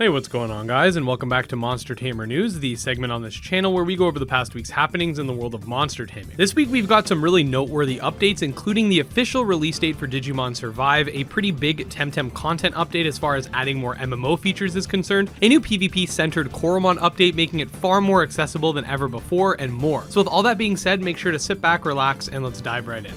Hey, what's going on, guys, and welcome back to Monster Tamer News, the segment on this channel where we go over the past week's happenings in the world of monster taming. This week we've got some really noteworthy updates, including the official release date for Digimon Survive, a pretty big Temtem content update as far as adding more MMO features is concerned, a new PvP-centered Coromon update making it far more accessible than ever before, and more. So with all that being said, make sure to sit back, relax, and let's dive right in.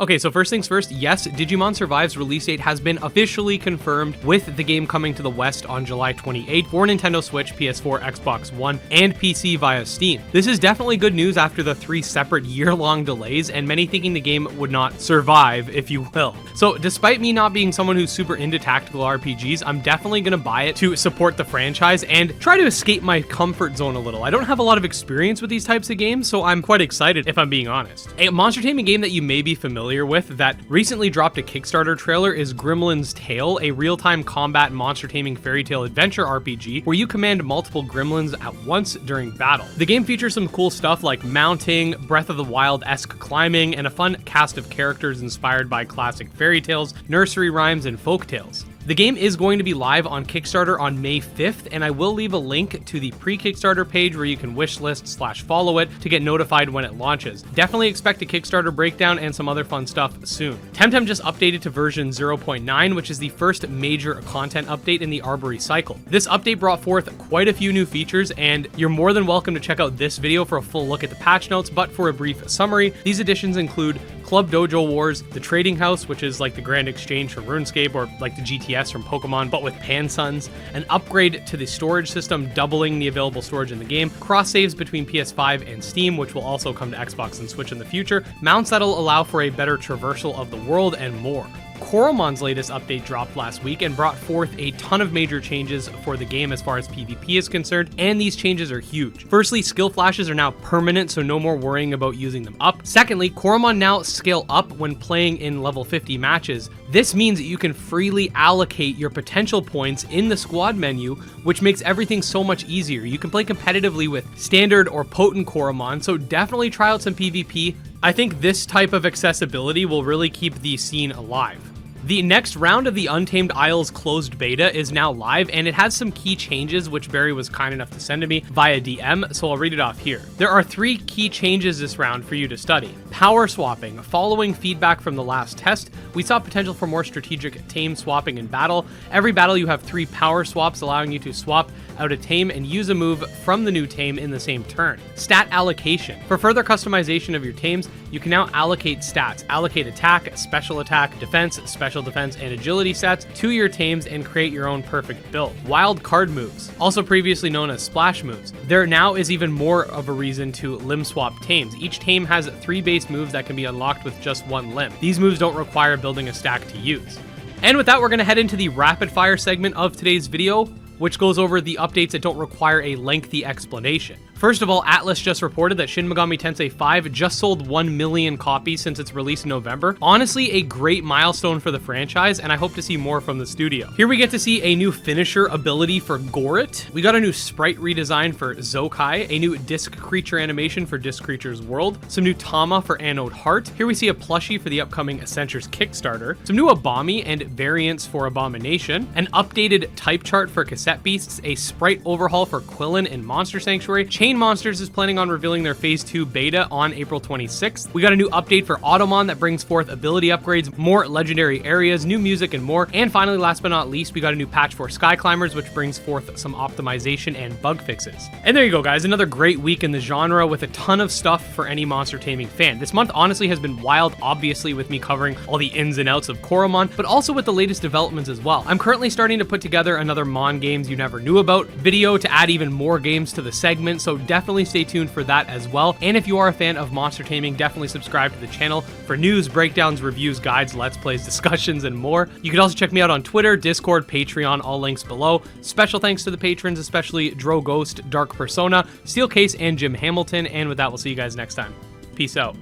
Okay, so first things first, yes, Digimon Survive's release date has been officially confirmed, with the game coming to the West on July 28th for Nintendo Switch, PS4, Xbox One, and PC via Steam. This is definitely good news after the 3 separate year-long delays, and many thinking the game would not survive, if you will. So despite me not being someone who's super into tactical RPGs, I'm definitely gonna buy it to support the franchise and try to escape my comfort zone a little. I don't have a lot of experience with these types of games, so I'm quite excited if I'm being honest. A monster taming game that you may be familiar with that recently dropped a Kickstarter trailer is Grimmlins Tale, a real-time combat monster taming fairy tale adventure RPG where you command multiple gremlins at once during battle. The game features some cool stuff like mounting, Breath of the Wild-esque climbing, and a fun cast of characters inspired by classic fairy tales, nursery rhymes, and folk tales. The game is going to be live on Kickstarter on May 5th, and I will leave a link to the pre-Kickstarter page where you can wishlist/follow it to get notified when it launches. Definitely expect a Kickstarter breakdown and some other fun stuff soon. Temtem just updated to version 0.9, which is the first major content update in the Arbory cycle. This update brought forth quite a few new features, and you're more than welcome to check out this video for a full look at the patch notes, but for a brief summary, these additions include Club Dojo Wars, the Trading House, which is like the Grand Exchange from RuneScape or like the GTS from Pokemon, but with Pansons, an upgrade to the storage system, doubling the available storage in the game, cross saves between PS5 and Steam, which will also come to Xbox and Switch in the future, mounts that'll allow for a better traversal of the world, and more. Coromon's latest update dropped last week and brought forth a ton of major changes for the game as far as PvP is concerned, and these changes are huge. Firstly, skill flashes are now permanent, so no more worrying about using them up. Secondly, Coromon now scale up when playing in level 50 matches. This means that you can freely allocate your potential points in the squad menu, which makes everything so much easier. You can play competitively with standard or potent Coromon, so definitely try out some PvP. I think this type of accessibility will really keep the scene alive. The next round of the Untamed Isles closed beta is now live, and it has some key changes which Barry was kind enough to send to me via DM, so I'll read it off here. There are 3 key changes this round for you to study. Power swapping. Following feedback from the last test, we saw potential for more strategic tame swapping in battle. Every battle you have 3 power swaps, allowing you to swap out a tame and use a move from the new tame in the same turn. Stat allocation. For further customization of your tames, you can now allocate stats. Allocate attack, special attack, defense, special defense, and agility stats to your tames and create your own perfect build. Wild card moves, also previously known as splash moves. There now is even more of a reason to limb swap tames. Each tame has 3 base moves that can be unlocked with just 1 limb. These moves don't require building a stack to use. And with that, we're going to head into the rapid fire segment of today's video, which goes over the updates that don't require a lengthy explanation. First of all, Atlas just reported that Shin Megami Tensei 5 just sold 1 million copies since its release in November. Honestly, a great milestone for the franchise, and I hope to see more from the studio. Here we get to see a new finisher ability for Gorit. We got a new sprite redesign for Zokai, a new disc creature animation for Disc Creature's World, some new Tama for Anode Heart. Here we see a plushie for the upcoming Essentials Kickstarter, some new Abami and variants for Abomination, an updated type chart for Cassette Beasts, a sprite overhaul for Quillen in Monster Sanctuary. Chain Monsters is planning on revealing their Phase 2 beta on April 26th. We got a new update for Automon that brings forth ability upgrades, more legendary areas, new music, and more. And finally, last but not least, we got a new patch for Sky Climbers, which brings forth some optimization and bug fixes. And there you go, guys. Another great week in the genre with a ton of stuff for any monster taming fan. This month honestly has been wild, obviously with me covering all the ins and outs of Coromon, but also with the latest developments as well. I'm currently starting to put together another Mon Games You Never Knew About video to add even more games to the segment, so definitely stay tuned for that as well. And if you are a fan of monster taming, definitely subscribe to the channel for news, breakdowns, reviews, guides, let's plays, discussions, and more. You can also check me out on Twitter, Discord, Patreon, all links below. Special thanks to the patrons, especially Dro Ghost, Dark Persona, Steelcase, and Jim Hamilton. And with that, we'll see you guys next time. Peace out.